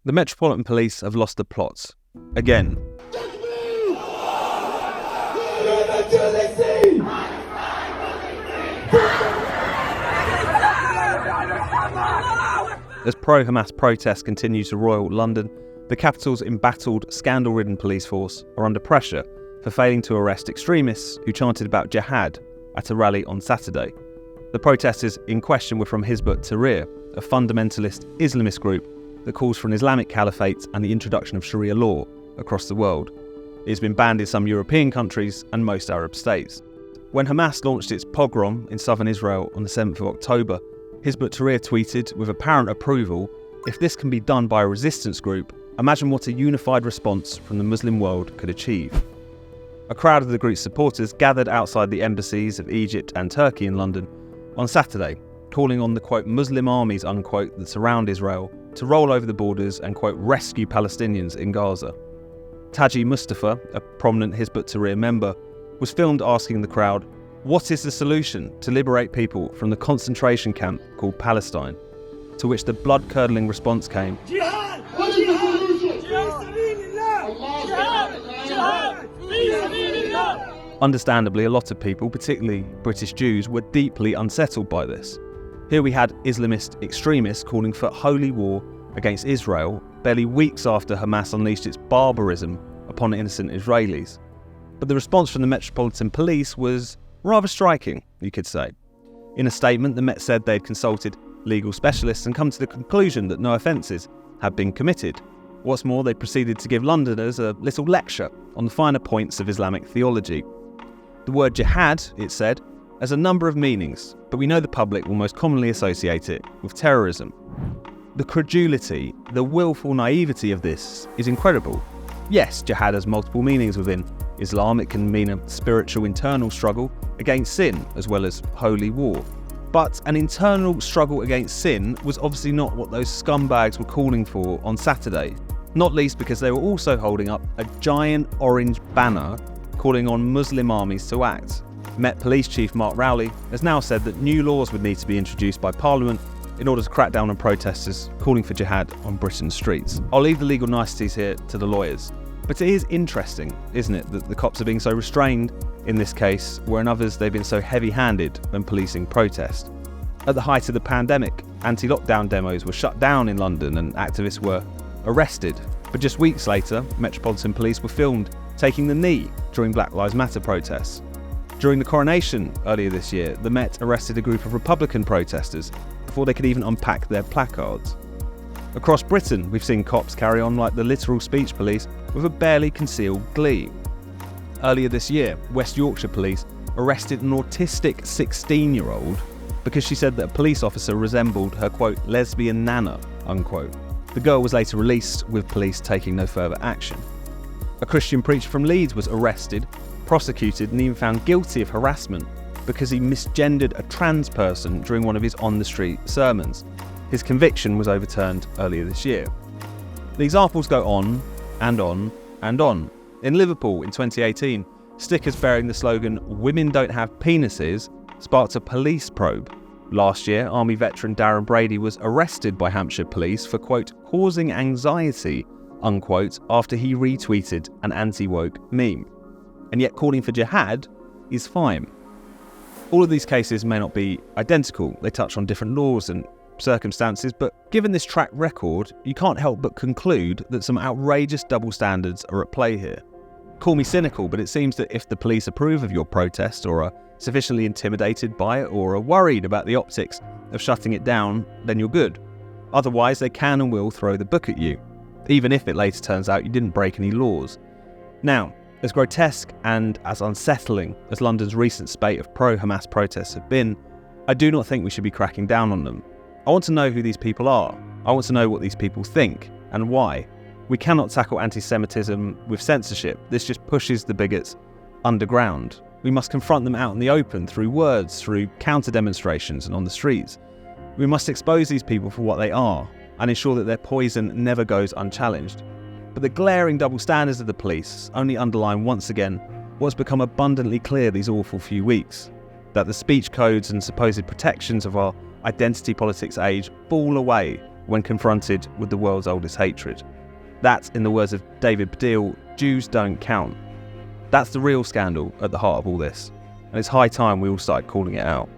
The Metropolitan Police have lost the plot. Again. As pro-Hamas protests continue to roil London, the capital's embattled, scandal-ridden police force are under pressure for failing to arrest extremists who chanted about jihad at a rally on Saturday. The protesters in question were from Hizb-ut-Tahrir, a fundamentalist Islamist group that calls for an Islamic caliphate and the introduction of Sharia law across the world. It has been banned in some European countries and most Arab states. When Hamas launched its pogrom in southern Israel on the 7th of October, Hizb-ut-Tahrir tweeted with apparent approval, "If this can be done by a resistance group, imagine what a unified response from the Muslim world could achieve." A crowd of the group's supporters gathered outside the embassies of Egypt and Turkey in London on Saturday, calling on the, quote, Muslim armies, unquote, that surround Israel to roll over the borders and, quote, rescue Palestinians in Gaza. Taji Mustafa, a prominent Hizb-ut-Tahrir member, was filmed asking the crowd, "What is the solution to liberate people from the concentration camp called Palestine?" To which the blood-curdling response came, "Jihad! What is the solution? Jihad! Understandably, a lot of people, particularly British Jews, were deeply unsettled by this. Here we had Islamist extremists calling for holy war against Israel barely weeks after Hamas unleashed its barbarism upon innocent Israelis. But the response from the Metropolitan Police was rather striking, you could say. In a statement, the Met said they'd consulted legal specialists and come to the conclusion that no offences had been committed. What's more, they proceeded to give Londoners a little lecture on the finer points of Islamic theology. The word jihad, it said, has a number of meanings, but we know the public will most commonly associate it with terrorism. The credulity, the willful naivety of this is incredible. Yes, jihad has multiple meanings within Islam. It can mean a spiritual internal struggle against sin as well as holy war. But an internal struggle against sin was obviously not what those scumbags were calling for on Saturday, not least because they were also holding up a giant orange banner calling on Muslim armies to act. Met Police Chief Mark Rowley has now said that new laws would need to be introduced by Parliament in order to crack down on protesters calling for jihad on Britain's streets. I'll leave the legal niceties here to the lawyers. But it is interesting, isn't it, that the cops are being so restrained in this case, where in others they've been so heavy-handed when policing protest. At the height of the pandemic, anti-lockdown demos were shut down in London and activists were arrested. But just weeks later, Metropolitan Police were filmed taking the knee during Black Lives Matter protests. During the coronation earlier this year, the Met arrested a group of Republican protesters before they could even unpack their placards. Across Britain, we've seen cops carry on like the literal speech police with a barely concealed glee. Earlier this year, West Yorkshire police arrested an autistic 16-year-old because she said that a police officer resembled her, quote, lesbian nana, unquote. The girl was later released, with police taking no further action. A Christian preacher from Leeds was arrested, prosecuted and even found guilty of harassment because he misgendered a trans person during one of his on-the-street sermons. His conviction was overturned earlier this year. The examples go on and on and on. In Liverpool in 2018, stickers bearing the slogan "Women don't have penises" sparked a police probe. Last year, Army veteran Darren Brady was arrested by Hampshire police for, quote, causing anxiety, unquote, after he retweeted an anti-woke meme. And yet calling for jihad is fine. All of these cases may not be identical. They touch on different laws and circumstances, but given this track record, you can't help but conclude that some outrageous double standards are at play here. Call me cynical, but it seems that if the police approve of your protest or are sufficiently intimidated by it or are worried about the optics of shutting it down, then you're good. Otherwise, they can and will throw the book at you, even if it later turns out you didn't break any laws. Now, as grotesque and as unsettling as London's recent spate of pro-Hamas protests have been, I do not think we should be cracking down on them. I want to know who these people are. I want to know what these people think and why. We cannot tackle anti-Semitism with censorship. This just pushes the bigots underground. We must confront them out in the open through words, through counter-demonstrations and on the streets. We must expose these people for what they are and ensure that their poison never goes unchallenged. But the glaring double standards of the police only underline once again what's become abundantly clear these awful few weeks, that the speech codes and supposed protections of our identity politics age fall away when confronted with the world's oldest hatred. That, in the words of David Baddiel, Jews don't count. That's the real scandal at the heart of all this, and it's high time we all started calling it out.